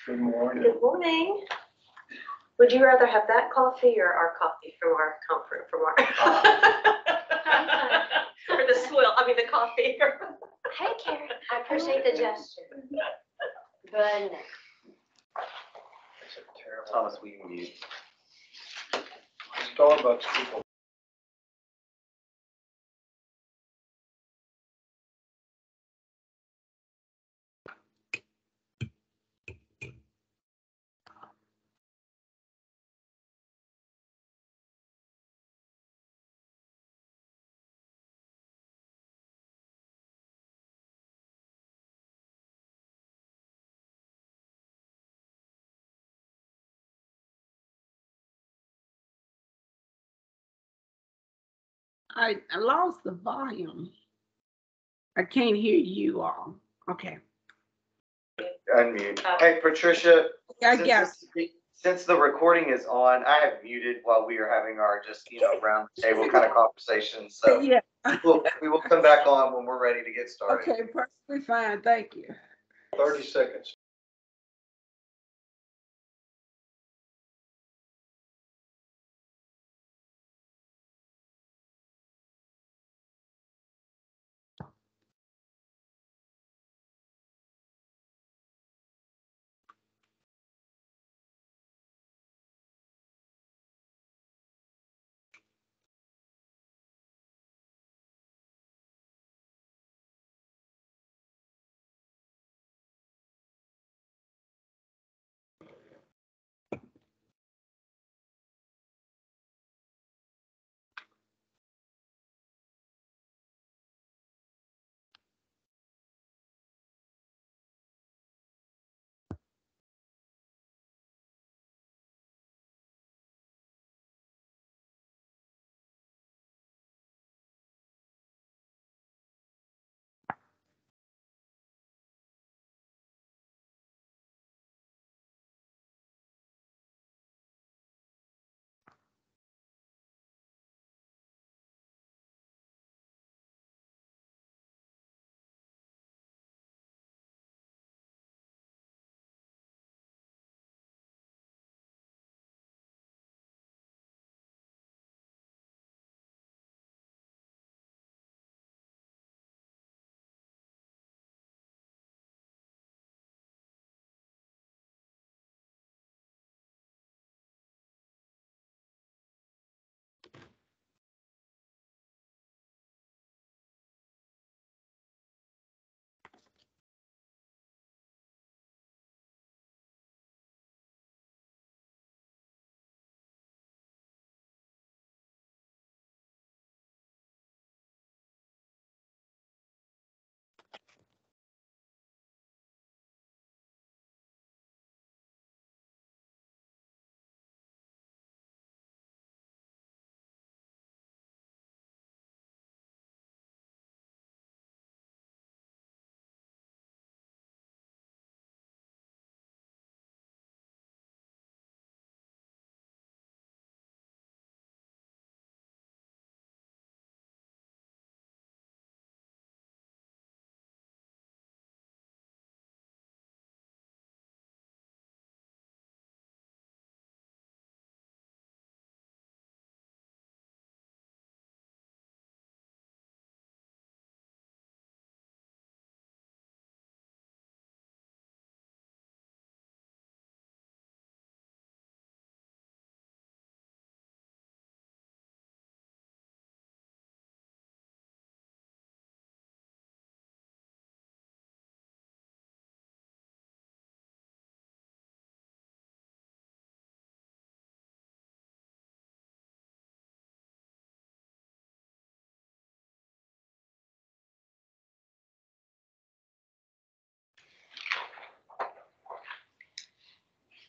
Good morning. Good morning. Would you rather have that coffee or our coffee from our comfort, from our? Or the swill, I mean the coffee. Hey, Karen, I appreciate the gesture. But no. That's a terrible. Thomas, we mute. Starbucks people. I lost the volume. I can't hear you all. Okay. Unmute. Hey, Patricia. I guess. Since the recording is on, I have muted while we are having our just, round table kind of conversation. So Yeah. we will come back on when we're ready to get started. Okay, perfectly fine. Thank you. 30 seconds.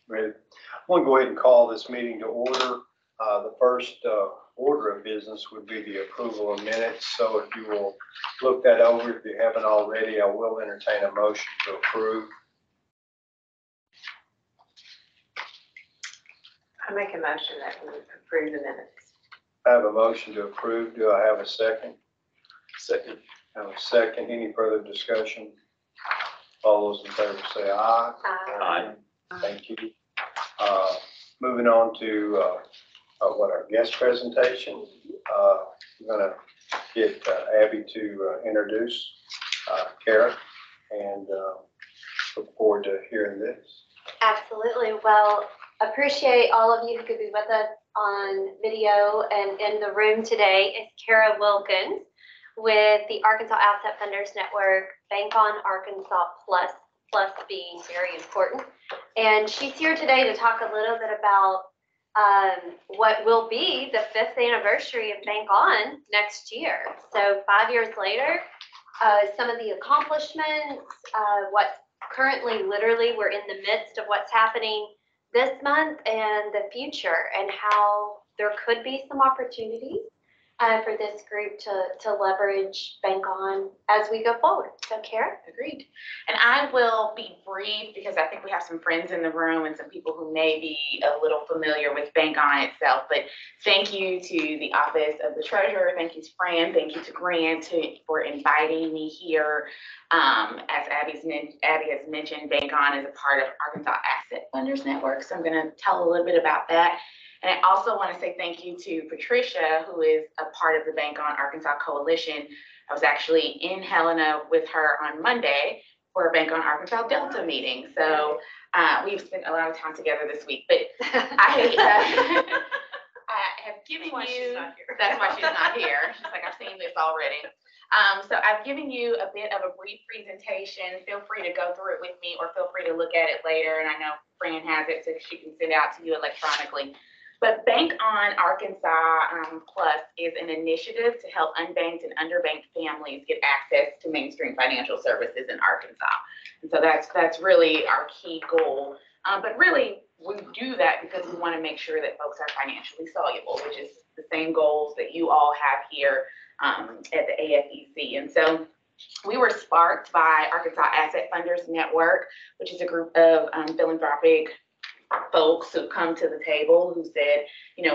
Ready? I want to go ahead and call this meeting to order. The first order of business would be the approval of minutes. So if you will look that over, if you haven't already, I will entertain a motion to approve. I make a motion that we approve the minutes. I have a motion to approve. Do I have a second? Second. I have a second. Any further discussion? All those in favor say aye. Aye. Thank you. Moving on to, our guest presentation. I'm gonna get Abby to introduce Kara, and look forward to hearing this. Absolutely. Well, appreciate all of you who could be with us on video and in the room today. It's Kara Wilkins with the Arkansas Asset Funders Network, Bank on Arkansas Plus, plus being very important. And she's here today to talk a little bit about what will be the 5th anniversary of Bank On next year. So 5 years later, some of the accomplishments, what's currently, literally, we're in the midst of what's happening this month and the future, and how there could be some opportunities for this group to leverage Bank On as we go forward. So, Kara? Agreed. And I will be brief because I think we have some friends in the room and some people who may be a little familiar with Bank On itself. But thank you to the Office of the Treasurer. Thank you to Fran. Thank you to Grant for inviting me here. As Abby has mentioned, Bank On is a part of Arkansas Asset Funders Network. So I'm going to tell a little bit about that. And I also want to say thank you to Patricia, who is a part of the Bank On Arkansas Coalition. I was actually in Helena with her on Monday for a Bank on Arkansas Delta meeting. So we've spent a lot of time together this week. But I have given you, that's why she's not here. She's like, I've seen this already. So I've given you a bit of a brief presentation. Feel free to go through it with me, or feel free to look at it later. And I know Fran has it, so she can send it out to you electronically. But Bank On Arkansas Plus is an initiative to help unbanked and underbanked families get access to mainstream financial services in Arkansas. And so that's really our key goal. But really, we do that because we want to make sure that folks are financially soluble, which is the same goals that you all have here at the AFEC. And so we were sparked by Arkansas Asset Funders Network, which is a group of philanthropic folks who come to the table who said,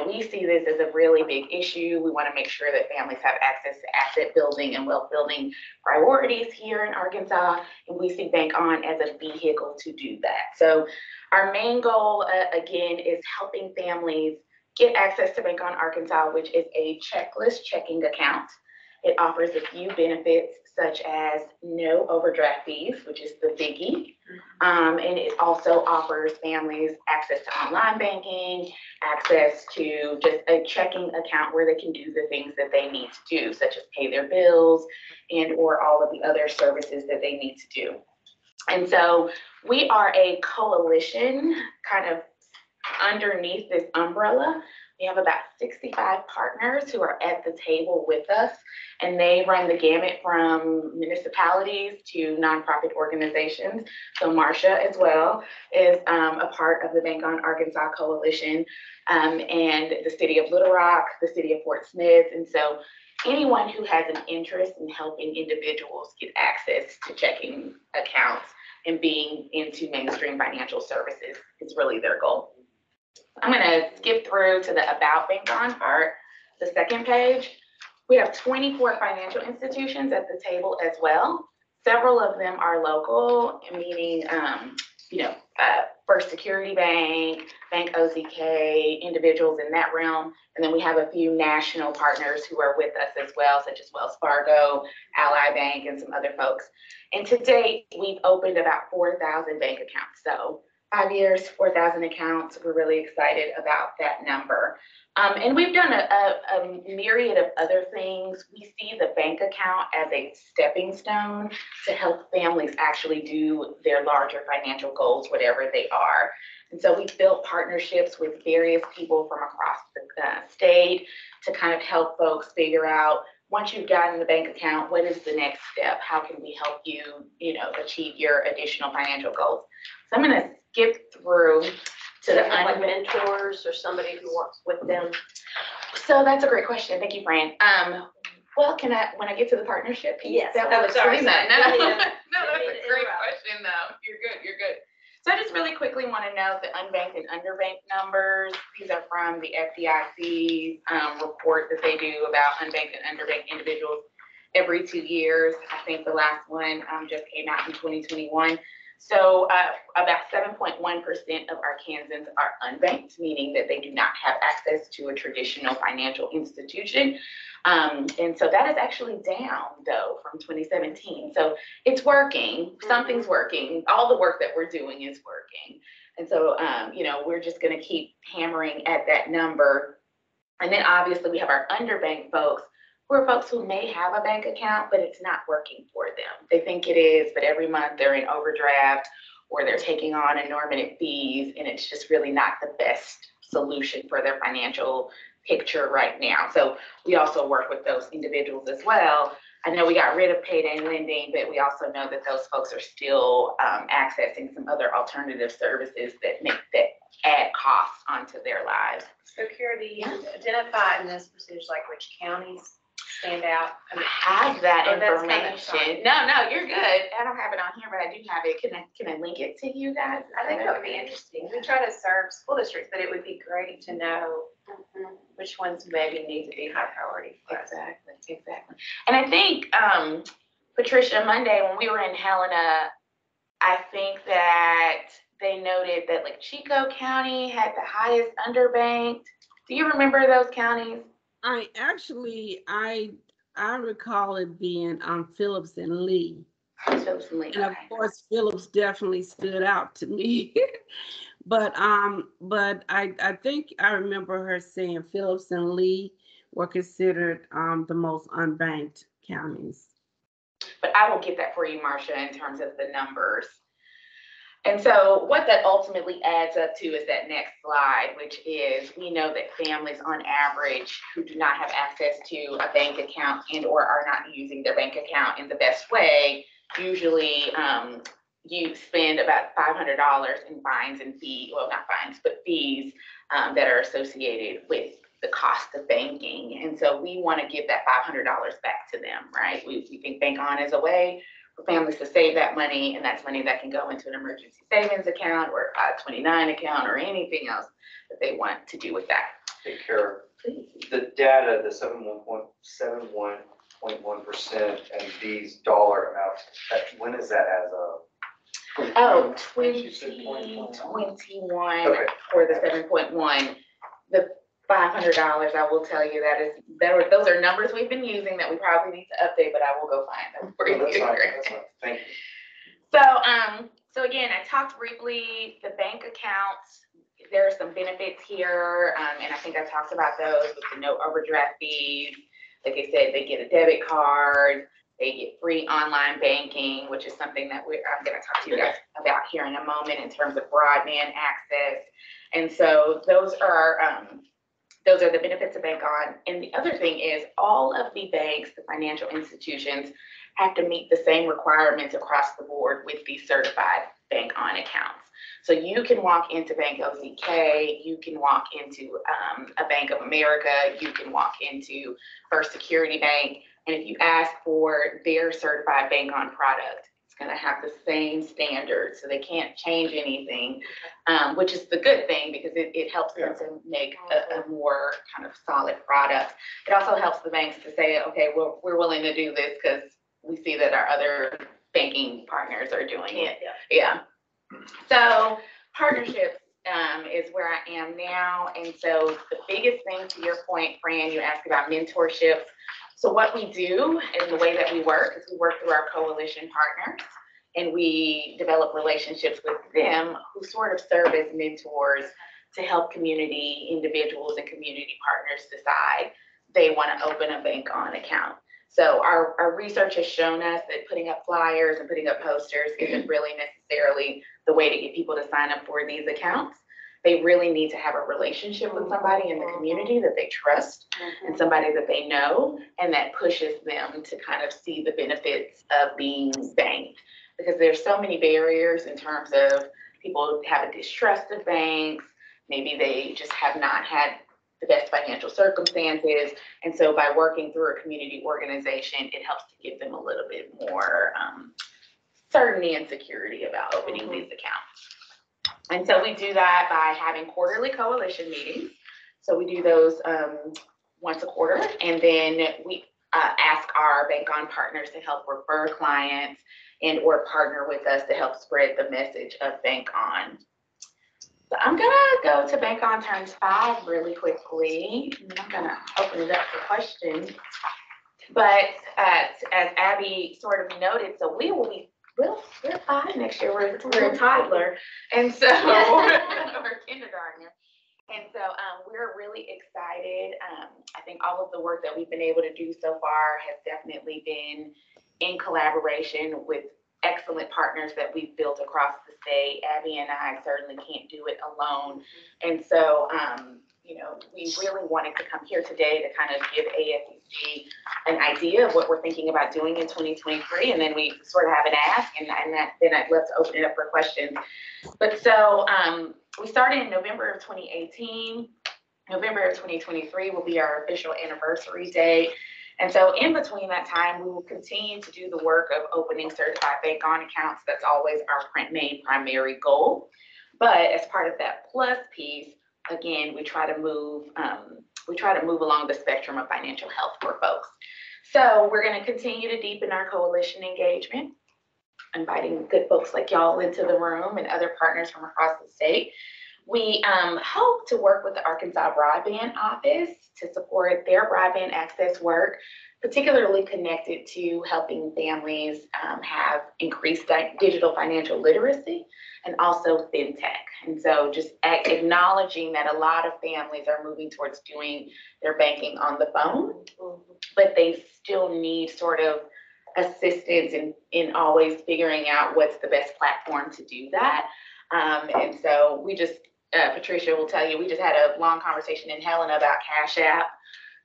we see this as a really big issue. We want to make sure that families have access to asset building and wealth building priorities here in Arkansas. And we see Bank On as a vehicle to do that. So our main goal, again, is helping families get access to Bank On Arkansas, which is a checklist checking account. It offers a few benefits such as no overdraft fees, which is the biggie. And it also offers families access to online banking, access to just a checking account where they can do the things that they need to do, such as pay their bills and or all of the other services that they need to do. And so we are a coalition kind of underneath this umbrella. We have about 65 partners who are at the table with us, and they run the gamut from municipalities to nonprofit organizations. So Marcia as well is a part of the Bank On Arkansas Coalition, and the city of Little Rock, the city of Fort Smith. And so anyone who has an interest in helping individuals get access to checking accounts and being into mainstream financial services is really their goal. I'm going to skip through to the About Bank On part, the second page. We have 24 financial institutions at the table as well. Several of them are local, meaning, First Security Bank, Bank OZK, individuals in that realm. And then we have a few national partners who are with us as well, such as Wells Fargo, Ally Bank, and some other folks. And to date, we've opened about 4,000 bank accounts. So 5 years, 4,000 accounts. We're really excited about that number. And we've done a myriad of other things. We see the bank account as a stepping stone to help families actually do their larger financial goals, whatever they are. And so we've built partnerships with various people from across the state to kind of help folks figure out, once you've gotten the bank account, what is the next step? How can we help you, achieve your additional financial goals? So I'm going to skip through to the like mentors or somebody who works with them. So that's a great question. Thank you, Fran. Well, when I get to the partnership piece, Yes. that will explain that. No, Yeah. that's a great question though. You're good. So I just really quickly want to note the unbanked and underbanked numbers. These are from the FDIC report that they do about unbanked and underbanked individuals every 2 years. I think the last one just came out in 2021. So about 7.1% of Arkansans are unbanked, meaning that they do not have access to a traditional financial institution. And so that is actually down though from 2017. So it's working, something's working. All the work that we're doing is working. And so, we're just gonna keep hammering at that number. And then obviously we have our underbanked folks, who are folks who may have a bank account, but it's not working for them. They think it is, but every month they're in overdraft or they're taking on enormous fees, and it's just really not the best solution for their financial picture right now. So we also work with those individuals as well. I know we got rid of payday lending, but we also know that those folks are still accessing some other alternative services that add costs onto their lives. So Kara, do you identify in this percentage, like which counties stand out? I have that Oh, that's kind of information. No, you're good. I don't have it on here, but I do have it. Can I link it to you guys? I think that would be interesting. We try to serve school districts, but it would be great to know which ones maybe need to be high priority for us. Exactly. And I think, Patricia, Monday, when we were in Helena, I think that they noted that like Chico County had the highest underbanked. Do you remember those counties? I recall it being Phillips and Lee. Phillips and Lee. And of course, Phillips definitely stood out to me. But I think I remember her saying Phillips and Lee were considered the most unbanked counties. But I will get that for you, Marcia, in terms of the numbers. And so what that ultimately adds up to is that next slide, which is we know that families on average who do not have access to a bank account and or are not using their bank account in the best way, usually you spend about $500 in fines and fees, well, not fines, but fees that are associated with the cost of banking. And so we want to give that $500 back to them, right? We think Bank On is a way for families to save that money, and that's money that can go into an emergency savings account or a 529 account or anything else that they want to do with that. Hey, Kara, the data, the 71.1% and these dollar amounts, when is that as of? Oh, She said 2021. 2021 Okay. for the 7.1. The $500, I will tell you those are numbers we've been using that we probably need to update, but I will go find them for you. That's fine, that's fine. Thank you. So again, I talked briefly, the bank accounts, there are some benefits here, and I think I talked about those with the no overdraft fees. Like I said, they get a debit card, they get free online banking, which is something that I'm going to talk to you guys about here in a moment in terms of broadband access. And so those are the benefits of Bank On. And the other thing is all of the banks, the financial institutions, have to meet the same requirements across the board with these certified Bank On accounts. So you can walk into Bank OZK, you can walk into a Bank of America, you can walk into First Security Bank, and if you ask for their certified Bank On product, it's going to have the same standards, so they can't change anything, which is the good thing because it helps them to make a more kind of solid product. It also helps the banks to say, okay, well, we're willing to do this because we see that our other banking partners are doing it. Yeah. So partnerships is where I am now. And so the biggest thing, to your point, Fran, you asked about mentorships. So what we do and the way that we work is we work through our coalition partners, and we develop relationships with them who sort of serve as mentors to help community individuals and community partners decide they want to open a Bank On account. So our research has shown us that putting up flyers and putting up posters isn't really necessarily the way to get people to sign up for these accounts. They really need to have a relationship with somebody in the community that they trust and somebody that they know, and that pushes them to kind of see the benefits of being banked. Because there's so many barriers in terms of people have a distrust of banks, maybe they just have not had the best financial circumstances. And so by working through a community organization, it helps to give them a little bit more certainty and security about opening these accounts. And so we do that by having quarterly coalition meetings. So we do those once a quarter, and then we ask our Bank On partners to help refer clients and or partner with us to help spread the message of Bank On. So I'm gonna go to Bank On Turns 5 really quickly, and then I'm gonna open it up for questions. But as Abby sort of noted, so we're 5 next year. We're a toddler, and so or kindergartner. And so we're really excited. I think all of the work that we've been able to do so far has definitely been in collaboration with excellent partners that we've built across the state. Abby and I certainly can't do it alone. And so, we really wanted to come here today to kind of give AFEC an idea of what we're thinking about doing in 2023. And then we sort of have an ask, and then I'd love to open it up for questions. But so we started in November of 2018. November of 2023 will be our official anniversary date. And so in between that time, we will continue to do the work of opening certified Bank On accounts. That's always our main primary goal. But as part of that plus piece, again, we try to move along the spectrum of financial health for folks. So we're going to continue to deepen our coalition engagement, inviting good folks like y'all into the room and other partners from across the state. We hope to work with the Arkansas Broadband Office to support their broadband access work, particularly connected to helping families have increased digital financial literacy and also fintech. And so just acknowledging that a lot of families are moving towards doing their banking on the phone, but they still need sort of assistance in always figuring out what's the best platform to do that. And so we just, Patricia will tell you, we just had a long conversation in Helena about Cash App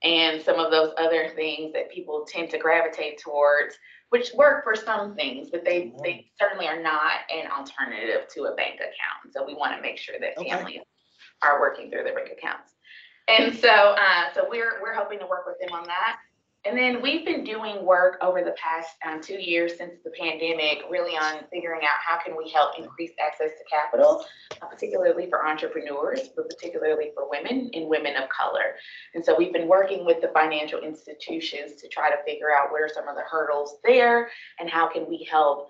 and some of those other things that people tend to gravitate towards, which work for some things, but they certainly are not an alternative to a bank account. So we want to make sure that families are working through their bank accounts. And so we're hoping to work with them on that. And then we've been doing work over the past 2 years since the pandemic, really on figuring out how can we help increase access to capital, particularly for entrepreneurs, but particularly for women and women of color. And so we've been working with the financial institutions to try to figure out what are some of the hurdles there and how can we help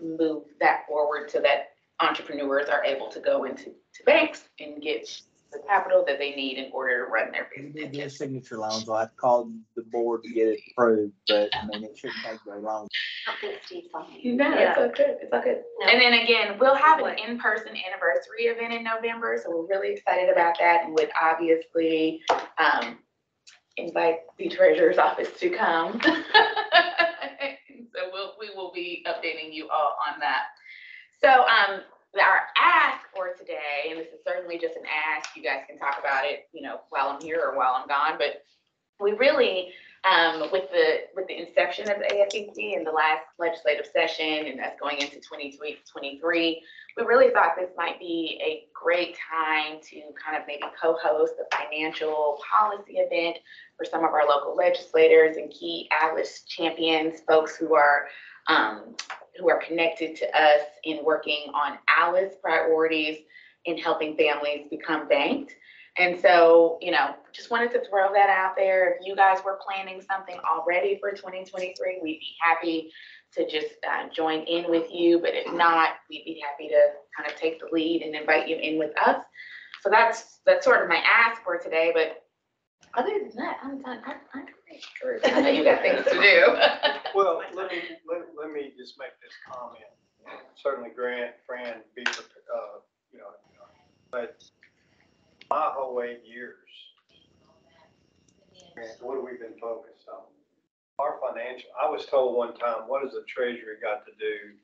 move that forward so that entrepreneurs are able to go into banks and get the capital that they need in order to run their We business. did get signature loans. I'll have to call the board to get it approved, but I mean, it shouldn't take very long. I don't think Steve's on here. No, Yeah. it's all good. It's all good. No. And then again, we'll have an in-person anniversary event in November, so we're really excited about that, and would obviously invite the treasurer's office to come. So we will be updating you all on that. So our ask for today, and this is certainly just an ask, you guys can talk about it, while I'm here or while I'm gone, but we really, with the inception of the AFEC in the last legislative session and us going into 2023, we really thought this might be a great time to kind of maybe co-host a financial policy event for some of our local legislators and key ALIS champions, folks who are connected to us in working on ALIS priorities in helping families become banked. And so, just wanted to throw that out there. If you guys were planning something already for 2023, we'd be happy to just join in with you. But if not, we'd be happy to kind of take the lead and invite you in with us. So that's sort of my ask for today. But other than that, I'm done. I'm sure. I know you got things to do. Well, let me just make this comment. Certainly, Fran, be but my whole 8 years, what have we been focused on? Our financial. I was told one time, what has the Treasury got to do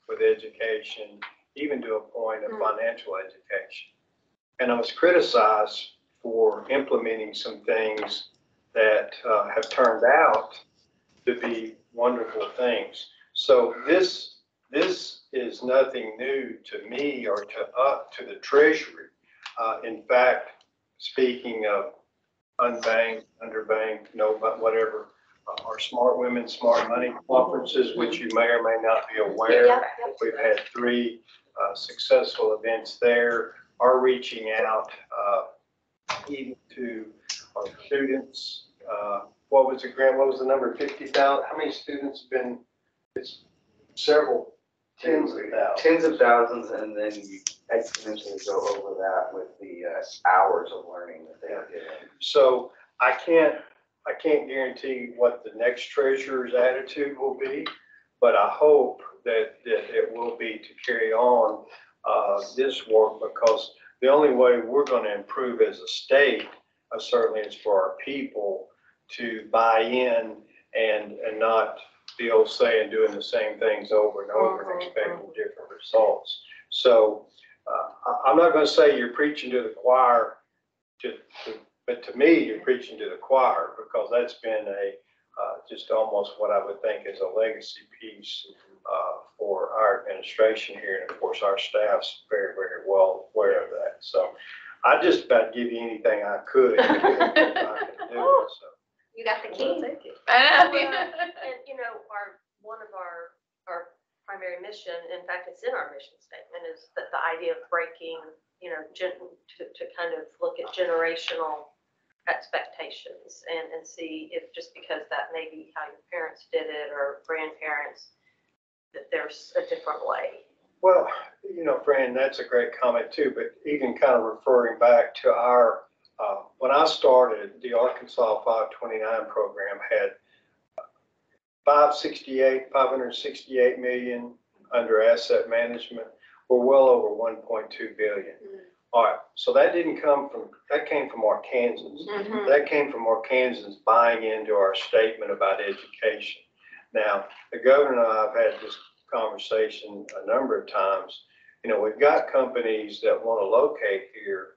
with education, even to a point of financial education? And I was criticized for implementing some things that have turned out to be wonderful things. So this is nothing new to me or to the Treasury. In fact, speaking of unbanked, underbanked, whatever, our Smart Women, Smart Money conferences, which you may or may not be aware. Yep. We've had 3 successful events there. Are reaching out even to our students. What was the grant? What was the number? 50,000. How many students have been? It's several tens of thousands. Tens of thousands, and then you exponentially go over that with the hours of learning that they are getting. So I can't guarantee what the next treasurer's attitude will be, but I hope that it will be to carry on this work, because the only way we're going to improve as a state certainly is for our people to buy in and not the old saying, doing the same things over and over and expecting different results. So I'm not going to say you're preaching to the choir, but to me, you're preaching to the choir, because that's been just almost what I would think is a legacy piece for our administration here. And of course, our staff's very, very well aware of that. So I just about give you anything I could. I can do it, so. You got the key. I know. And, you know, one of our primary mission, in fact, it's in our mission statement, is that the idea of breaking, you know, to kind of look at generational expectations and see if just because that may be how your parents did it or grandparents, that there's a different way. Well, you know, Fran, that's a great comment too, but even kind of referring back to our, when I started, the Arkansas 529 program had 568 million under asset management. We're well over 1.2 billion. All right, so that came from Arkansans. That came from Arkansans buying into our statement about education. Now, the governor and I have had this conversation a number of times. You know, we've got companies that want to locate here,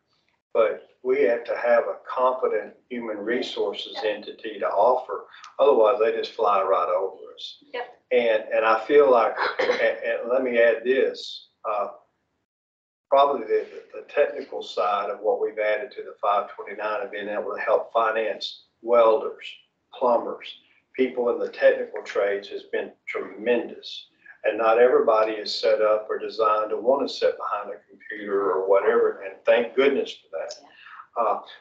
but we have to have a competent human resources entity to offer. Otherwise, they just fly right over us. Yep. And I feel like, and let me add this, probably the technical side of what we've added to the 529 and being able to help finance welders, plumbers, people in the technical trades has been tremendous. And not everybody is set up or designed to want to sit behind a computer or whatever, and thank goodness for that.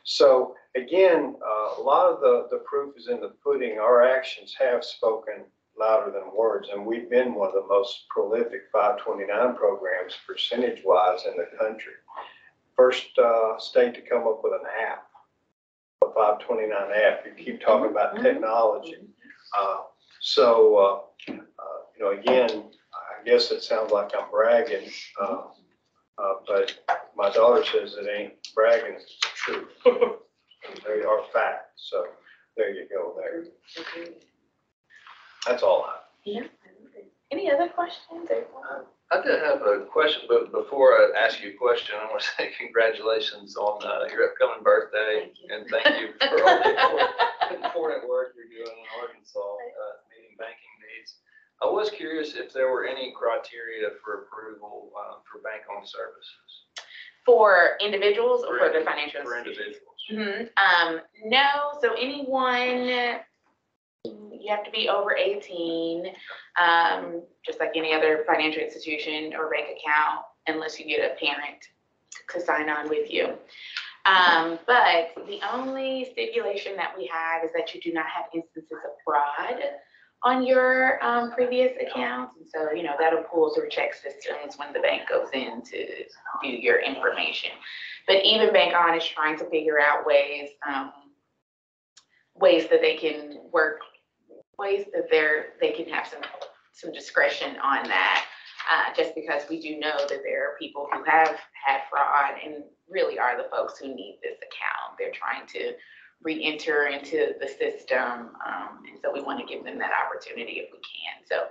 So again, a lot of the proof is in the pudding. Our actions have spoken louder than words, and we've been one of the most prolific 529 programs percentage-wise in the country. First state to come up with an app, a 529 app. You keep talking about technology. You know, again, I guess it sounds like I'm bragging, but my daughter says it ain't bragging, it's true. They are facts. So there you go there. That's all I have. Yeah. Any other questions? I did have a question, but before I ask you a question, I want to say congratulations on your upcoming birthday. And thank you for all the important work you're doing in Arkansas, meeting banking needs. I was curious if there were any criteria for approval for bank-owned services. For individuals or for the financial For institutions? individuals. No, so anyone, you have to be over 18, just like any other financial institution or bank account, unless you get a parent to sign on with you. But the only stipulation that we have is that you do not have instances of fraud on your previous accounts. And so, you know, that'll pull through check systems when the bank goes in to do your information. But even Bank On is trying to figure out ways that they can work, ways that they can have some discretion on that. Just because we do know that there are people who have had fraud and really are the folks who need this account. They're trying to re-enter into the system, and so we want to give them that opportunity if we can. So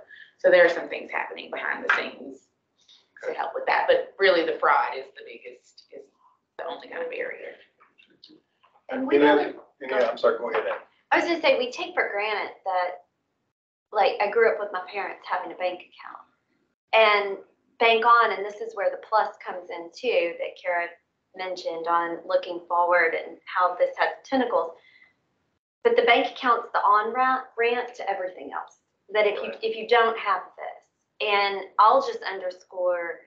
there are some things happening behind the scenes to help with that, but really the fraud is the only kind of barrier. And we Yeah, I'm sorry, go ahead. I was gonna say, we take for granted that, like, I grew up with my parents having a bank account. And Bank On, and this is where the plus comes in too, that Kara mentioned on looking forward and how this has tentacles. But the bank account's the on-ramp to everything else. That if you don't have this, and I'll just underscore,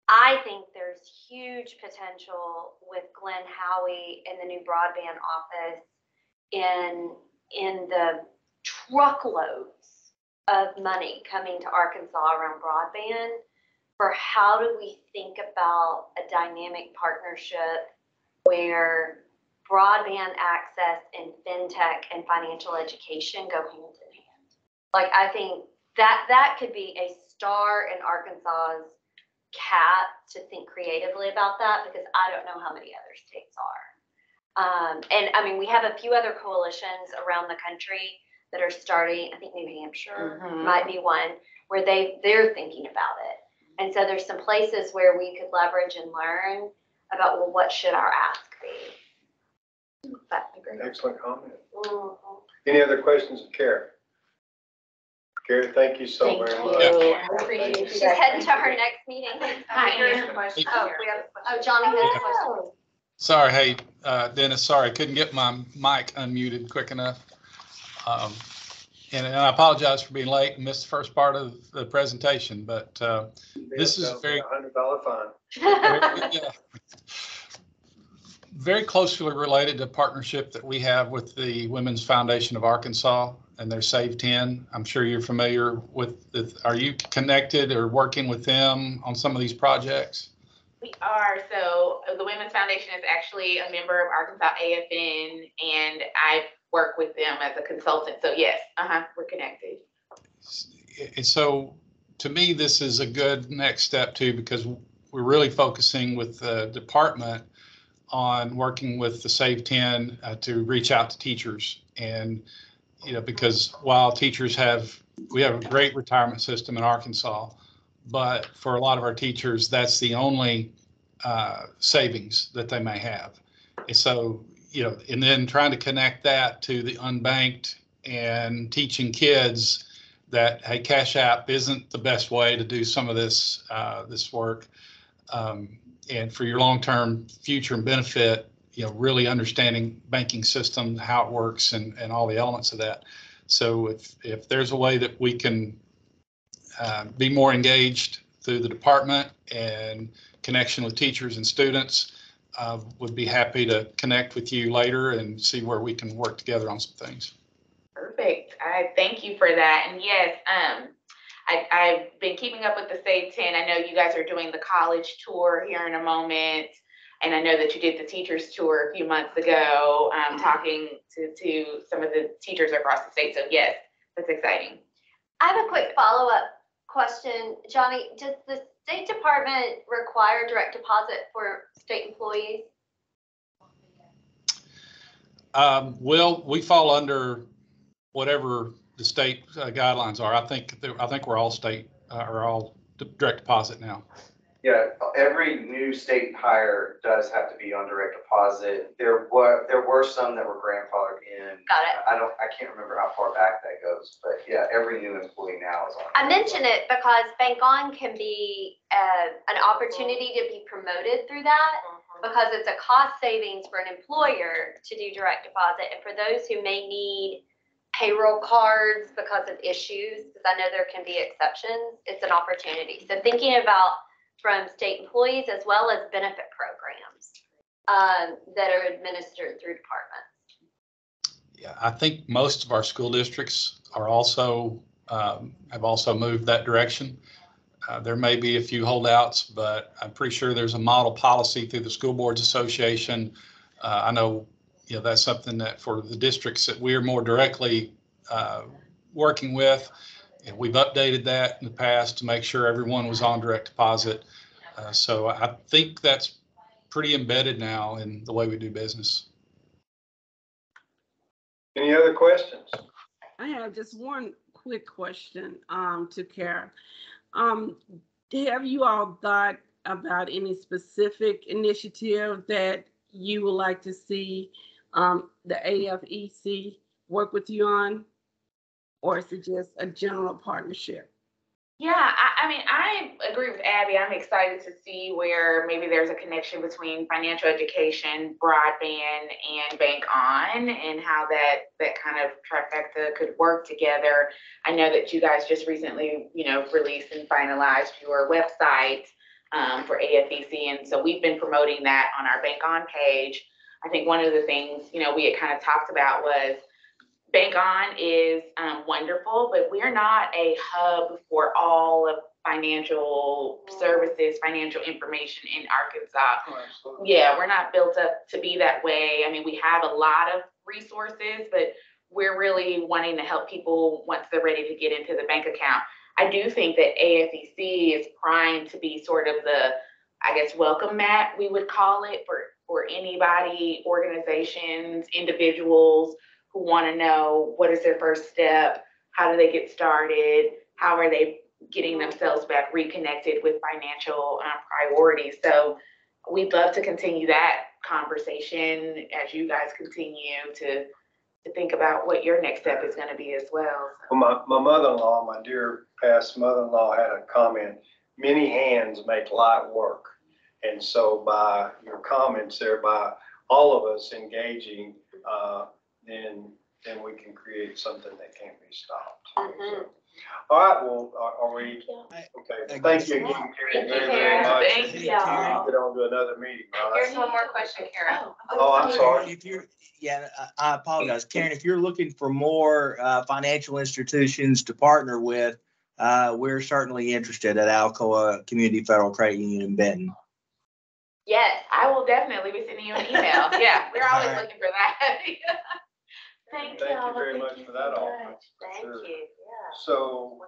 I think there's huge potential with Glenn Howie and the new broadband office in the truckloads of money coming to Arkansas around broadband for how do we think about a dynamic partnership where broadband access and fintech and financial education go hand in hand. Like, I think that could be a star in Arkansas's cap to think creatively about that, because I don't know how many other states are. And I mean, we have a few other coalitions around the country that are starting. I think New Hampshire might be one where they're thinking about it. And so there's some places where we could leverage and learn about, well, what should our ask be? Excellent comment. Mhm. Any other questions of Kara? Kara, thank you so very much. I appreciate you She's guys. heading to her next meeting. Hi, Oh, we have a question. Johnny has a question. Sorry, hey, Dennis, sorry, I couldn't get my mic unmuted quick enough. And I apologize for being late and missed the first part of the presentation, but this is very $100 fine. yeah, very closely related to partnership that we have with the Women's Foundation of Arkansas and their Save 10. I'm sure you're familiar with are you connected or working with them on some of these projects? We are. So the Women's Foundation is actually a member of Arkansas AFN, and I work with them as a consultant. So yes, we're connected. And so to me, this is a good next step too, because we're really focusing with the department on working with the Save 10 to reach out to teachers. And, you know, because while teachers we have a great retirement system in Arkansas, but for a lot of our teachers, that's the only savings that they may have. And so, you know, and then trying to connect that to the unbanked and teaching kids that, hey, Cash App isn't the best way to do some of this work. And for your long-term future and benefit, you know, really understanding banking system, how it works and all the elements of that. So if there's a way that we can be more engaged through the department and connection with teachers and students, would be happy to connect with you later and see where we can work together on some things. Perfect. I thank you for that. And yes, I've been keeping up with the Save 10. I know you guys are doing the college tour here in a moment. And I know that you did the teachers tour a few months ago, talking to some of the teachers across the state. So yes, that's exciting. I have a quick follow-up question. Johnny, does the State Department require direct deposit for state employees? Well, we fall under whatever the state guidelines are. I think we're all state or all direct deposit now. Yeah, every new state hire does have to be on direct deposit. There were some that were grandfathered in. Got it. I can't remember how far back that goes, but yeah, every new employee now is on. I mention it because Bank On can be an opportunity to be promoted through that, because it's a cost savings for an employer to do direct deposit. And for those who may need payroll cards because of issues, because I know there can be exceptions, it's an opportunity. So thinking about from state employees as well as benefit programs that are administered through departments. Yeah, I think most of our school districts are also have also moved that direction. There may be a few holdouts, but I'm pretty sure there's a model policy through the School Boards Association. I know, you know, that's something that for the districts that we're more directly working with, and we've updated that in the past to make sure everyone was on direct deposit. So I think that's pretty embedded now in the way we do business. Any other questions? I have just one quick question to Kara. Have you all thought about any specific initiative that you would like to see the AFEC work with you on? Or is it just a general partnership? Yeah, I mean, I agree with Abby. I'm excited to see where maybe there's a connection between financial education, broadband, and Bank On, and how that kind of trifecta could work together. I know that you guys just recently, you know, released and finalized your website for AFEC, and so we've been promoting that on our Bank On page. I think one of the things, you know, we had kind of talked about was Bank On is wonderful, but we're not a hub for all of financial services, financial information in Arkansas. Yeah, we're not built up to be that way. I mean, we have a lot of resources, but we're really wanting to help people once they're ready to get into the bank account. I do think that AFEC is primed to be sort of the, I guess, welcome mat, we would call it, for anybody, organizations, individuals who want to know what is their first step, how do they get started, how are they getting themselves back reconnected with financial priorities. So we'd love to continue that conversation as you guys continue to think about what your next step is going to be as well. Well, my mother-in-law, my dear past mother-in-law, had a comment, many hands make light work. And so by your comments there, by all of us engaging, then we can create something that can't be stopped. Mhm. All right, well, are we, okay, thank you again, Karen, very, very much. Thank you. Get on to another meeting, all Here's right? one more question, Karen. Oh, I'm sorry. If you're, yeah, I apologize, Karen, if you're looking for more financial institutions to partner with, we're certainly interested at Alcoa Community Federal Credit Union in Benton. Yes, I will definitely be sending you an email. Yeah, we're always All right. looking for that. Thank you very much for that offer. Thank Sure. you, yeah. So,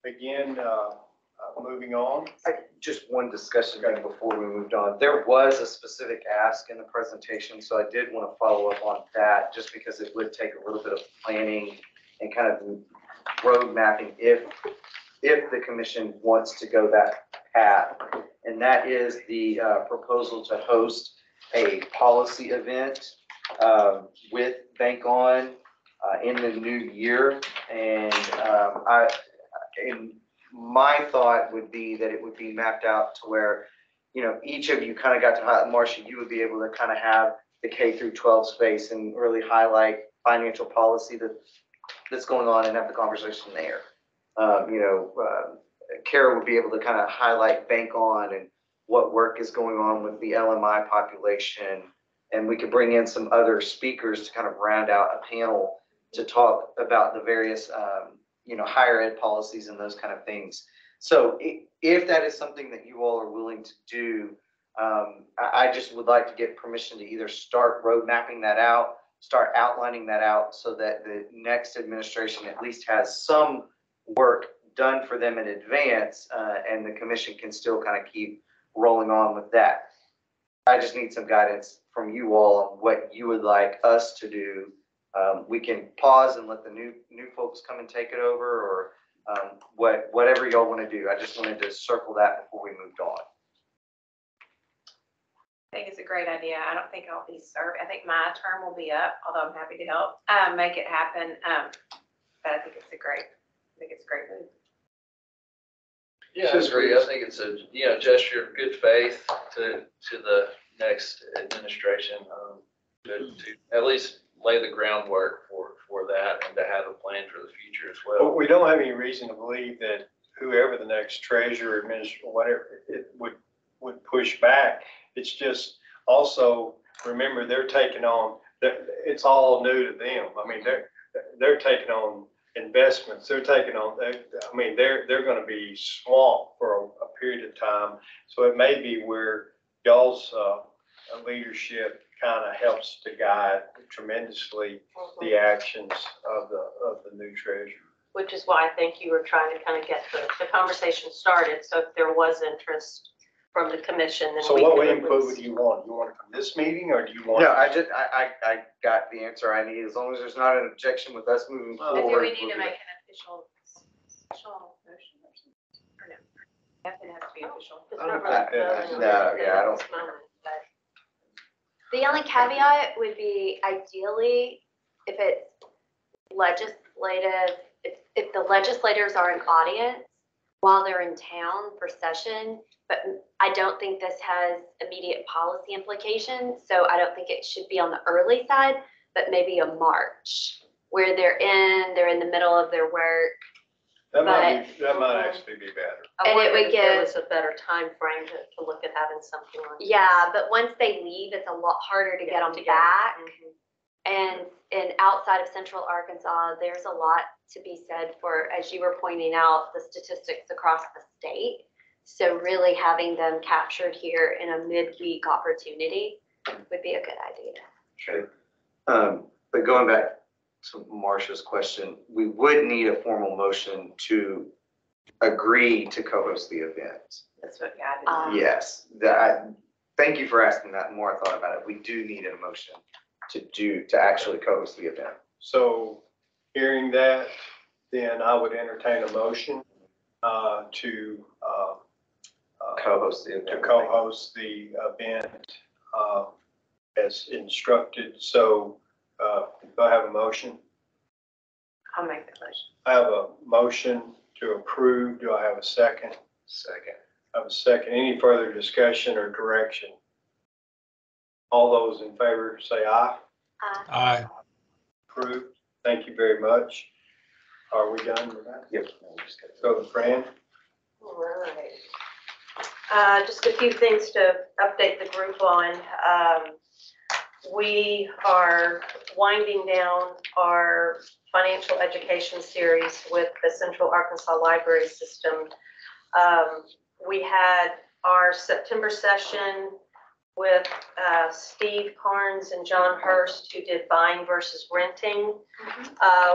again, moving on. Just one discussion thing before we moved on. There was a specific ask in the presentation, so I did want to follow up on that, just because it would take a little bit of planning and kind of road mapping if the commission wants to go that path. And that is the proposal to host a policy event with Bank On in the new year. And my thought would be that it would be mapped out to where, you know, each of you kind of got to, Marcia, you would be able to kind of have the K through 12 space and really highlight financial policy that's going on and have the conversation there. Kara would be able to kind of highlight Bank On and what work is going on with the LMI population. And we could bring in some other speakers to kind of round out a panel to talk about the various, higher ed policies and those kind of things. So if that is something that you all are willing to do, I just would like to get permission to either start road mapping that out, start outlining that out so that the next administration at least has some work done for them in advance, and the commission can still kind of keep rolling on with that. I just need some guidance from you all on what you would like us to do. We can pause and let the new folks come and take it over, or whatever y'all want to do. I just wanted to circle that before we moved on. I think it's a great idea. I don't think I'll be served. I think my term will be up, although I'm happy to help make it happen. But I think it's a great move. Yeah, I agree. I think it's a, gesture of good faith to the next administration, to at least lay the groundwork for that and to have a plan for the future as well. But we don't have any reason to believe that whoever the next treasurer, administrator, whatever, it would push back. It's just also, remember, they're taking on, it's all new to them. I mean, they're taking on investments. They're taking on, they're going to be swamped for a period of time. So it may be where y'all's leadership kind of helps to guide tremendously the actions of the new treasurer. Which is why I think you were trying to kind of get the conversation started. So if there was interest from the commission, then So we what could at input would least- you want? You want it from this meeting, or do you want? No, I got the answer I need. As long as there's not an objection with us moving I forward. think we need to make an official motion or something. Or no? It has to be official. It's I don't not really think that- voting no, on it yeah, I don't- at this moment, but The only caveat would be ideally if it's legislative, if the legislators are in audience while they're in town for session, but I don't think this has immediate policy implications, so I don't think it should be on the early side, but maybe a March where they're in the middle of their work. That might actually be better. I And it wondered would if there give- was a better time frame to look at having something on. Yeah, but once they leave, it's a lot harder to get them back. Mhm. And outside of Central Arkansas, there's a lot to be said for, as you were pointing out, the statistics across the state. So really having them captured here in a midweek opportunity would be a good idea. Okay. But going back to Marcia's question, we would need a formal motion to agree to co-host the event. That's what got it. Yes, thank you for asking that. The more I thought about it, we do need a motion to actually co-host the event. So hearing that, then I would entertain a motion to Co-host the event. to co-host the event as instructed. So do I have a motion? I'll make the motion. I have a motion to approve. Do I have a second? Second. I have a second. Any further discussion or direction? All those in favor say aye. Aye. Approved. Thank you very much. Are we done with that? Yep. Go to Fran. All right. Just a few things to update the group on. We are winding down our financial education series with the Central Arkansas Library System. We had our September session with Steve Carnes and John Hurst, who did buying versus renting.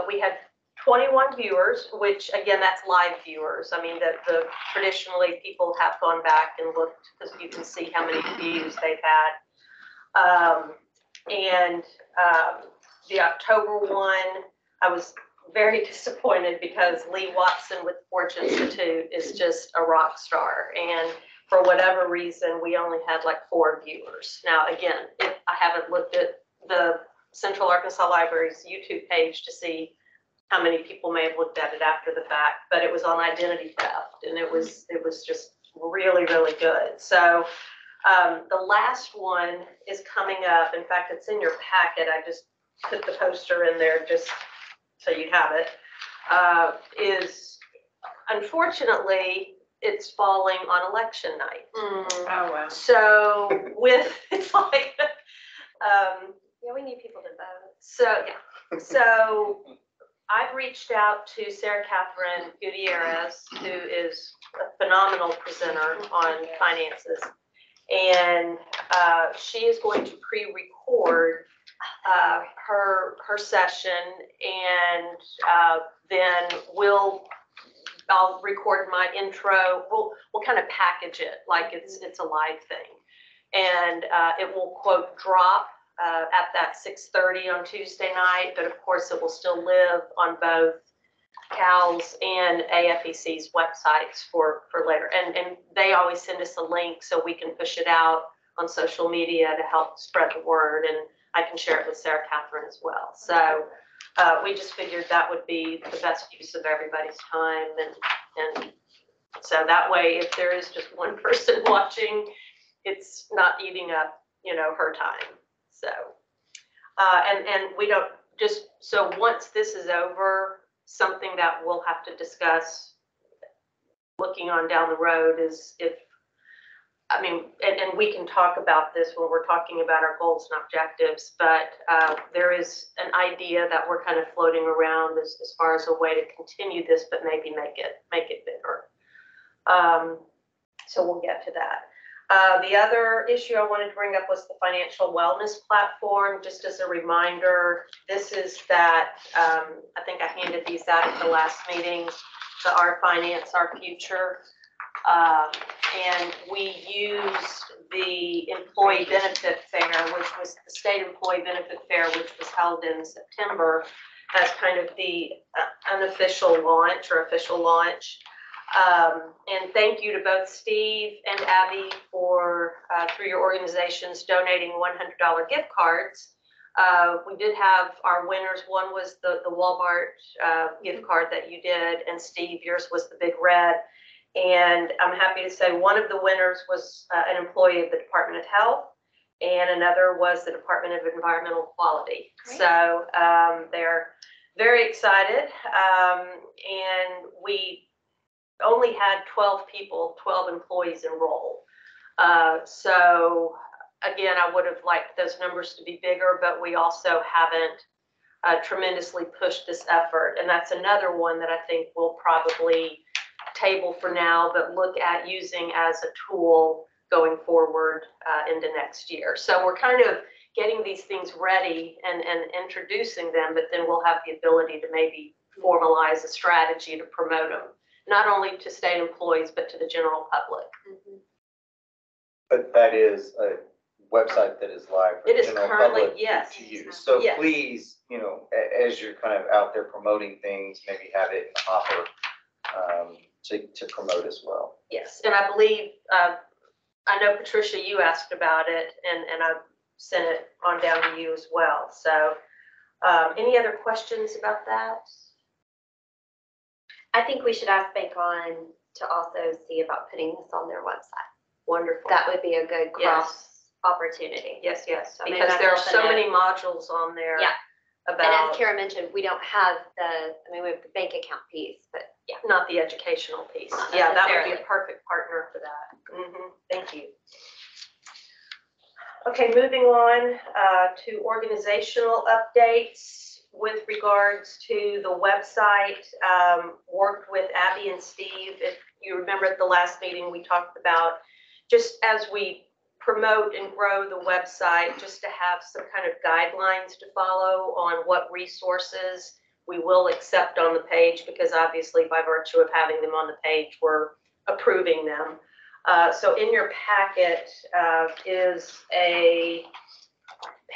We had 21 viewers, which again, that's live viewers. I mean, the traditionally people have gone back and looked because you can see how many views they've had. The October one, I was very disappointed because Lee Watson with Forge Institute is just a rock star. And for whatever reason, we only had like 4 viewers. Now, again, I haven't looked at the Central Arkansas Library's YouTube page to see how many people may have looked at it after the fact, but it was on identity theft, and it was just really, really good. So the last one is coming up. In fact, it's in your packet. I just put the poster in there just so you have it. Is unfortunately, it's falling on election night. Oh, wow. So with, it's like, Yeah, we need people to vote. So I've reached out to Sarah Catherine Gutierrez, who is a phenomenal presenter on finances. And she is going to pre-record her session, and then I'll record my intro. We'll kind of package it like it's a live thing. And it will, quote, drop at that 6:30 on Tuesday night, but of course it will still live on both CAL's and AFEC's websites for later. And they always send us a link so we can push it out on social media to help spread the word, and I can share it with Sarah Catherine as well. So we just figured that would be the best use of everybody's time, and so that way, if there is just one person watching, it's not eating up, her time. So, and we don't so once this is over, something that we'll have to discuss looking on down the road is and we can talk about this when we're talking about our goals and objectives, but there is an idea that we're kind of floating around as far as a way to continue this, but maybe make it bigger. So we'll get to that. The other issue I wanted to bring up was the financial wellness platform. Just as a reminder, this is that, I think I handed these out at the last meeting, the Our Finance, Our Future. And we used the Employee Benefit Fair, which was the State Employee Benefit Fair, which was held in September, as kind of the unofficial launch or official launch. And thank you to both Steve and Abby for, through your organizations, donating $100 gift cards. We did have our winners. One was the Walmart gift card that you did, and Steve, yours was the Big Red. And I'm happy to say one of the winners was an employee of the Department of Health, and another was the Department of Environmental Quality. Great. So they're very excited, and we only had 12 employees enroll. So again, I would have liked those numbers to be bigger, but we also haven't tremendously pushed this effort. And that's another one that I think we'll probably table for now, but look at using as a tool going forward into next year. So we're kind of getting these things ready and introducing them, but then we'll have the ability to maybe formalize a strategy to promote them, not only to state employees, but to the general public. But that is a website that is live for It the is general currently, public yes. to use. So Yes. please, as you're kind of out there promoting things, maybe have it in the hopper to promote as well. Yes, and I believe, I know Patricia, you asked about it, and I sent it on down to you as well. So any other questions about that? I think we should ask Bank On to also see about putting this on their website. Wonderful. That would be a good cross opportunity. Yes, So maybe because that's there are also so note. many modules on there. Yeah. And as About, Kara mentioned, we don't have we have the bank account piece, but not the educational piece. Not Yeah, that would be necessarily. a perfect partner for that. Thank you. Okay, moving on to organizational updates with regards to the website. Worked with Abby and Steve. If you remember at the last meeting, we talked about just as we promote and grow the website, just to have some kind of guidelines to follow on what resources we will accept on the page, because obviously by virtue of having them on the page, we're approving them. So in your packet is a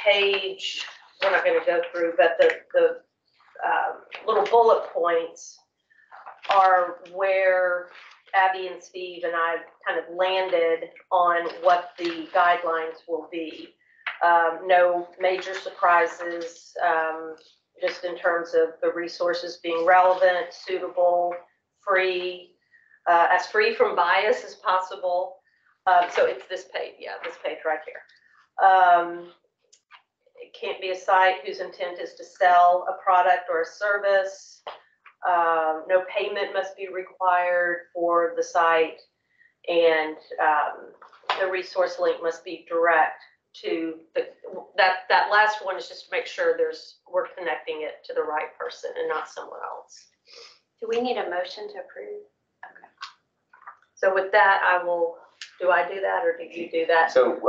page, we're not going to go through, but the little bullet points are where Abby and Steve and I kind of landed on what the guidelines will be. No major surprises, just in terms of the resources being relevant, suitable, free, as free from bias as possible. So it's this page, this page right here. It can't be a site whose intent is to sell a product or a service. No payment must be required for the site, and the resource link must be direct to that last one is just to make sure we're connecting it to the right person and not somewhere else. do we need a motion to approve? Okay. So with that, do I do that or do you do that? So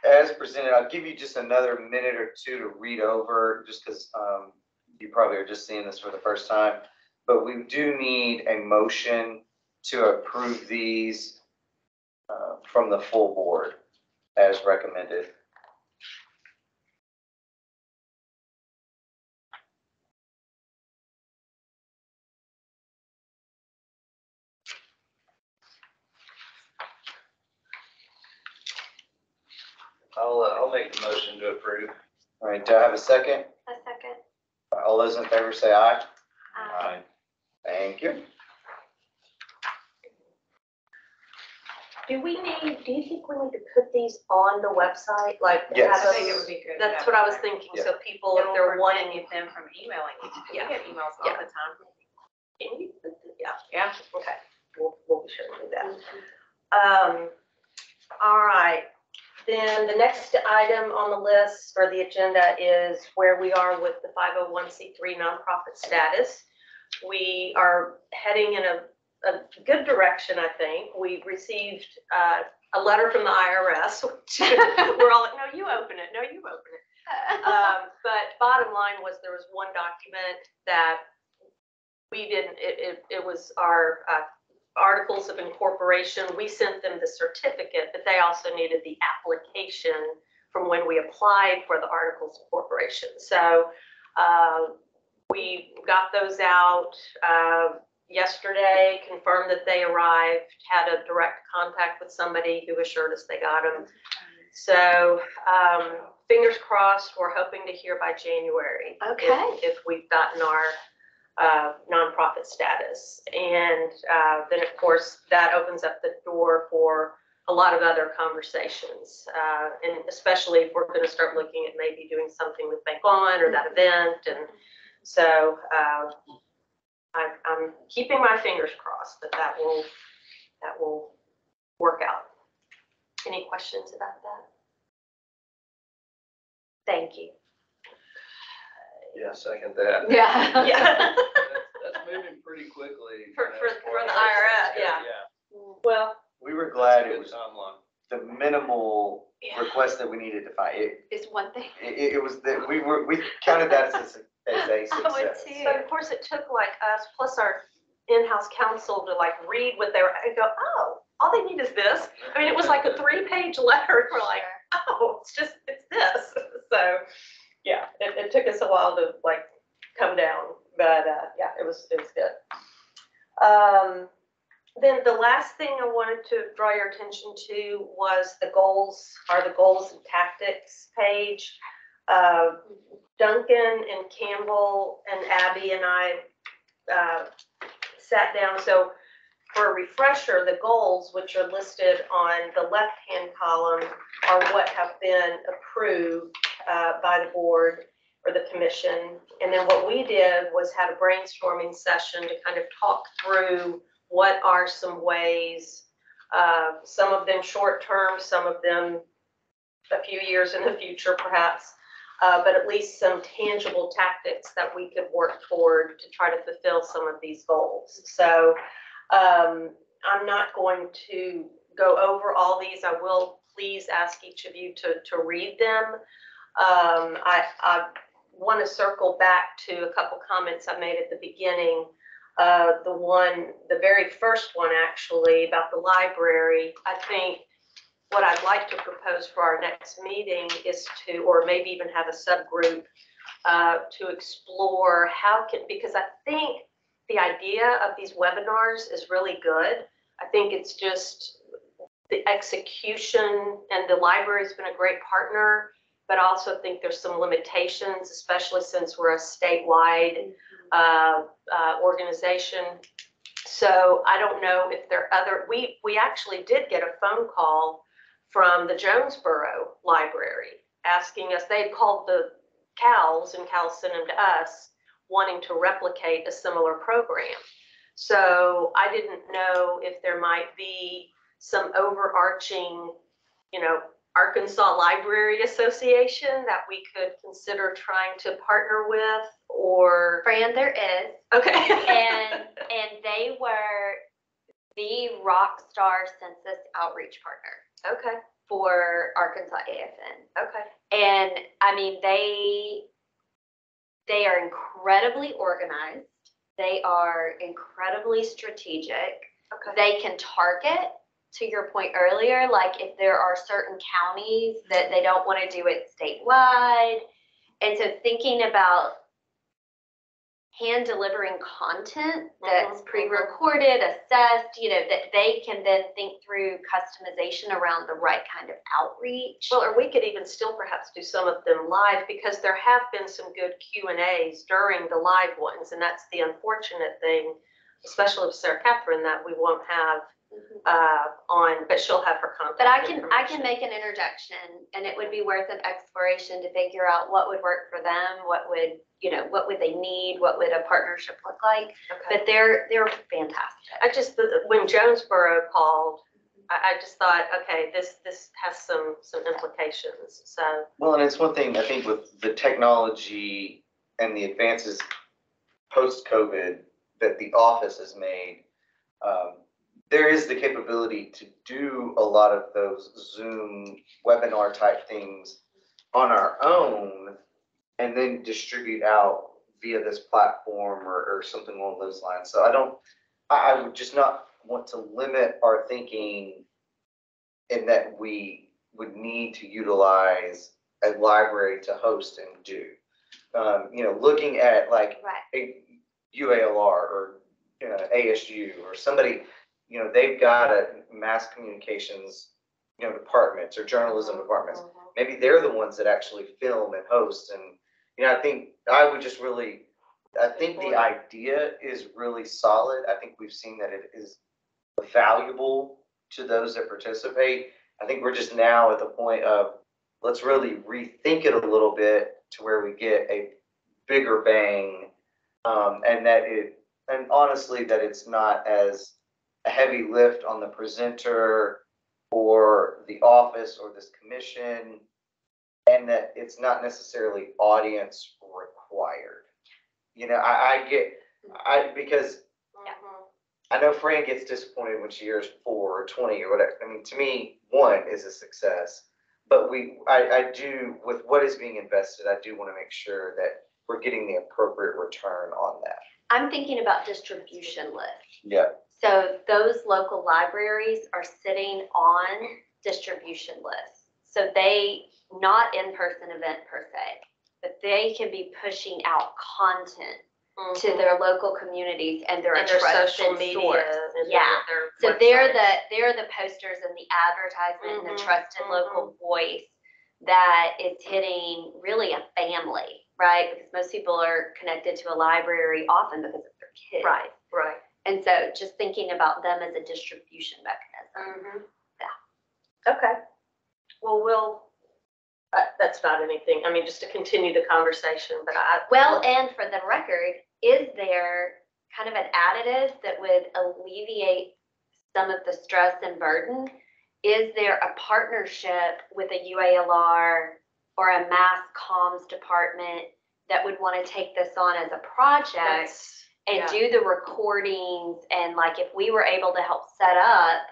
as presented, I'll give you just another minute or two to read over, just because you probably are just seeing this for the first time. But we do need a motion to approve these from the full board as recommended. I'll make the motion to approve. All right, do I have a second? A second. All those in favor say aye. Aye. Thank you. Do you think we need to put these on the website? Like, Yes. have I think it would be good. to That's have what I it was there. thinking. Yeah. So people, if they're wanting, Get them from emailing. We Yeah. get emails all Yeah. the time. can you put yeah, Yeah. okay. We'll be sure to do that. All right. Then the next item on the list or the agenda is where we are with the 501c3 nonprofit status. We are heading in a good direction, I think. We received a letter from the IRS, which we're all like, no, you open it. No, you open it. But bottom line was there was one document that we didn't, it was our articles of incorporation. We sent them the certificate, but they also needed the application from when we applied for the articles of incorporation. So we got those out yesterday, confirmed that they arrived, had a direct contact with somebody who assured us they got them. So fingers crossed, we're hoping to hear by January. Okay. If we've gotten our nonprofit status. And then of course that opens up the door for a lot of other conversations. And especially if we're gonna start looking at maybe doing something with Bank On or that event. And so I'm keeping my fingers crossed that will work out. Any questions about that? Thank you. Yeah, second that. Yeah. Yeah. That's moving pretty quickly. For as far the as IRS, things go. yeah. Well, We were That's glad a it good was timeline. the minimal Yeah. request that we needed to find. It's one thing. It was that we counted that as a I would success. too. but of course, it took like us plus our in-house counsel to like read what they were, and go, oh, all they need is this. I mean, it was like a 3-page letter. We're like, oh, it's this. So, yeah, it took us a while to like come down, but yeah, it was good. Then the last thing I wanted to draw your attention to was the goals and tactics page. Duncan and Campbell and Abby and I sat down. So for a refresher, the goals, which are listed on the left-hand column, are what have been approved by the board or the commission. And then what we did was had a brainstorming session to kind of talk through what are some ways, some of them short-term, some of them a few years in the future perhaps, but at least some tangible tactics that we could work toward to try to fulfill some of these goals. So I'm not going to go over all these. I will please ask each of you to read them. I want to circle back to a couple comments I made at the beginning. The very first one actually about the library. I think what I'd like to propose for our next meeting is to, or maybe even have a subgroup to explore because I think the idea of these webinars is really good. I think it's just the execution, and the library's been a great partner, but I also think there's some limitations, especially since we're a statewide organization. So I don't know if there are other, we actually did get a phone call from the Jonesboro Library asking us, they had called the CALs and CALs sent them to us wanting to replicate a similar program. So I didn't know if there might be some overarching, Arkansas Library Association that we could consider trying to partner with, or. Fran, there is. Okay. And they were the Rockstar Census Outreach Partner Okay. for Arkansas AFN. Okay. And I mean, they are incredibly organized. They are incredibly strategic. Okay. They can target, to your point earlier, like if there are certain counties that they don't want to do it statewide. And so thinking about hand delivering content that's pre-recorded, assessed, that they can then think through customization around the right kind of outreach. Well, or we could even still perhaps do some of them live, because there have been some good Q&As during the live ones. And that's the unfortunate thing, especially with Sarah Catherine, that we won't have on, but she'll have her contact But I can information. make an introduction, and it would be worth an exploration to figure out what would work for them, what would they need, what would a partnership look like. Okay. But they're fantastic. When Jonesboro called, I just thought, okay, this has some implications. So. Well, and it's one thing, I think, with the technology and the advances post-COVID that the office has made, there is the capability to do a lot of those Zoom webinar type things on our own and then distribute out via this platform or something along those lines. So I would just not want to limit our thinking in that we would need to utilize a library to host and do. Looking at like a UALR or ASU or somebody, they've got a mass communications, departments or journalism departments. Maybe they're the ones that actually film and host. And, I think the idea is really solid. I think we've seen that it is valuable to those that participate. I think we're just now at the point of, let's really rethink it a little bit to where we get a bigger bang, and honestly, that it's not as a heavy lift on the presenter or the office or this commission and that it's not necessarily audience required. You know, because I know Fran gets disappointed when she hears 4 or 20 or whatever. I mean, to me, 1 is a success. But I do, with what is being invested, I do want to make sure that we're getting the appropriate return on that. I'm thinking about distribution lists. Yeah. So those local libraries are sitting on distribution lists. So they, not in-person event per se, but they can be pushing out content to their local communities, and they're a And their social trusted media. source. And Yeah. their So they're websites. the posters and the advertisement and the Mhm, trusted local voice that is hitting really a family, right? Because most people are connected to a library often because of their kids. Right, right. And so just thinking about them as a distribution mechanism. Okay. Well, that's not anything, I mean, just to continue the conversation, but Well, and for the record, is there kind of an additive that would alleviate some of the stress and burden? Is there a partnership with a UALR or a mass comms department that would want to take this on as a project and yeah. do the recordings? And like, if we were able to help set up,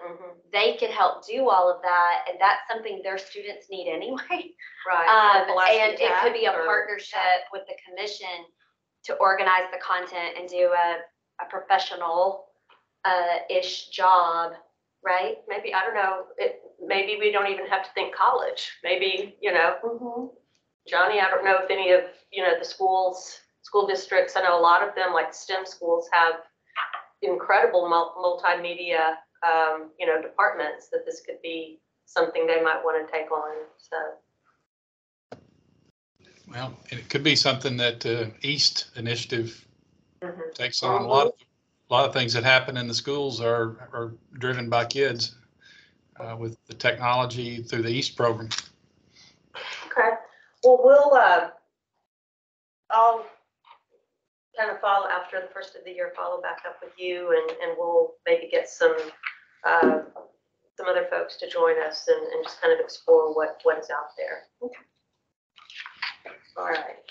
they could help do all of that. And that's something their students need anyway. Right. And it could be a partnership with the commission to organize the content and do a professional ish job, right? Maybe, I don't know, maybe we don't even have to think college. Maybe, Johnny, I don't know if any of, the school districts, I know a lot of them, like STEM schools, have incredible multimedia, departments, that this could be something they might want to take on, so. Well, and it could be something that East Initiative takes on. A lot of things that happen in the schools are driven by kids with the technology through the East program. Okay, well, I'll kind of follow after the first of the year, follow back up with you, and we'll maybe get some other folks to join us and just kind of explore what is out there. Okay. All right.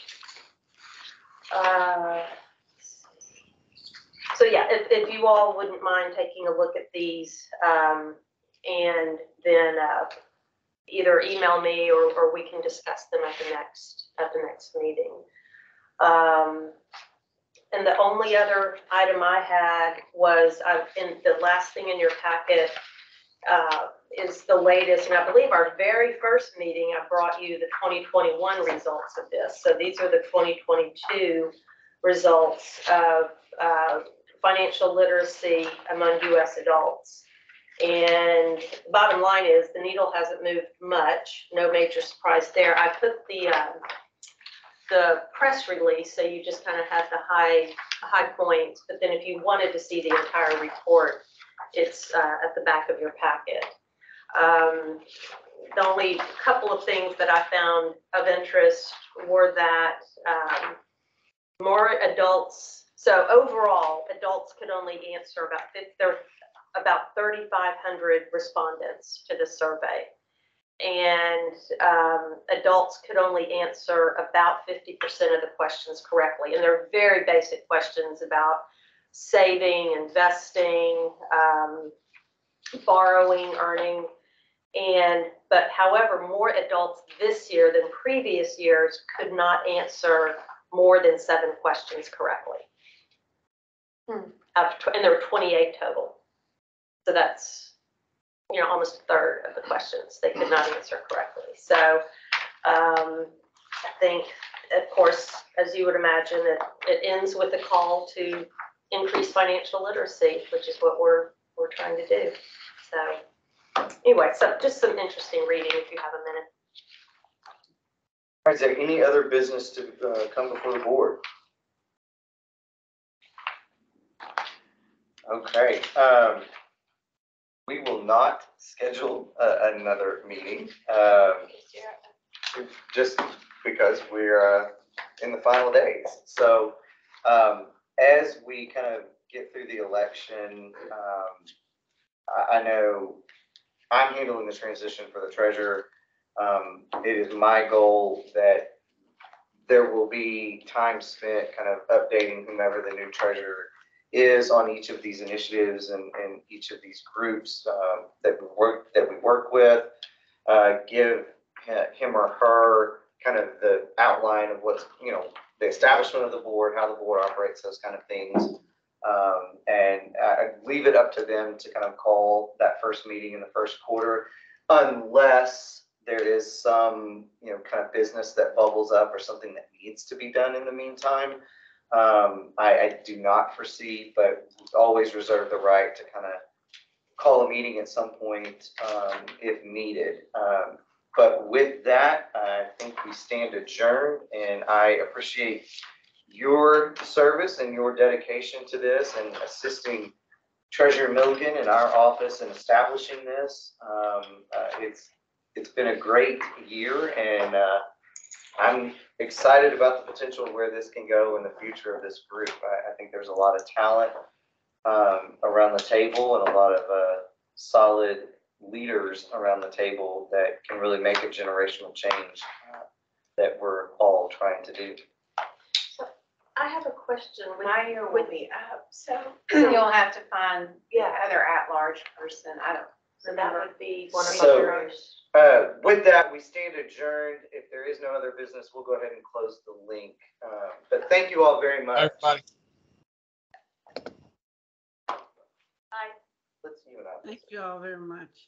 So yeah, if you all wouldn't mind taking a look at these, and then either email me or we can discuss them at the next meeting. And the only other item I had was in the last thing in your packet is the latest, and I believe our very first meeting, I brought you the 2021 results of this. So these are the 2022 results of financial literacy among U.S. adults. And bottom line is the needle hasn't moved much, no major surprise there. I put the press release, so you just kind of had the high points, but then if you wanted to see the entire report, it's at the back of your packet. The only couple of things that I found of interest were that more adults, so overall, adults could only answer about 3,500 respondents to the survey. And adults could only answer about 50% of the questions correctly. And they're very basic questions about saving, investing, borrowing, earning. But however, more adults this year than previous years could not answer more than 7 questions correctly. And there were 28 total. So that's, almost a third of the questions they could not answer correctly. So I think, of course, as you would imagine, it ends with a call to increase financial literacy, which is what we're trying to do. So anyway, so just some interesting reading if you have a minute. All right, is there any other business to come before the board? Okay. We will not schedule another meeting just because we're in the final days. So as we kind of get through the election, I know I'm handling the transition for the treasurer. It is my goal that there will be time spent kind of updating whomever the new treasurer is on each of these initiatives and each of these groups that we work with. Give him or her kind of the outline of what's, the establishment of the board, how the board operates, those kind of things. And leave it up to them to kind of call that first meeting in the first quarter, unless there is some, kind of business that bubbles up or something that needs to be done in the meantime. I do not foresee, but always reserve the right to kind of call a meeting at some point if needed. But with that, I think we stand adjourned, and I appreciate your service and your dedication to this and assisting Treasurer Milligan in our office in establishing this. It's been a great year, and I'm excited about the potential of where this can go in the future of this group. I think there's a lot of talent around the table and a lot of solid leaders around the table that can really make a generational change that we're all trying to do. I have a question. My year will be up, so you'll have to find the other at-large person. I don't So that remember. would be one of So- yours. With that, we stand adjourned. If there is no other business, we'll go ahead and close the link. But thank you all very much. Everybody. Let's you and I. Thank you all very much.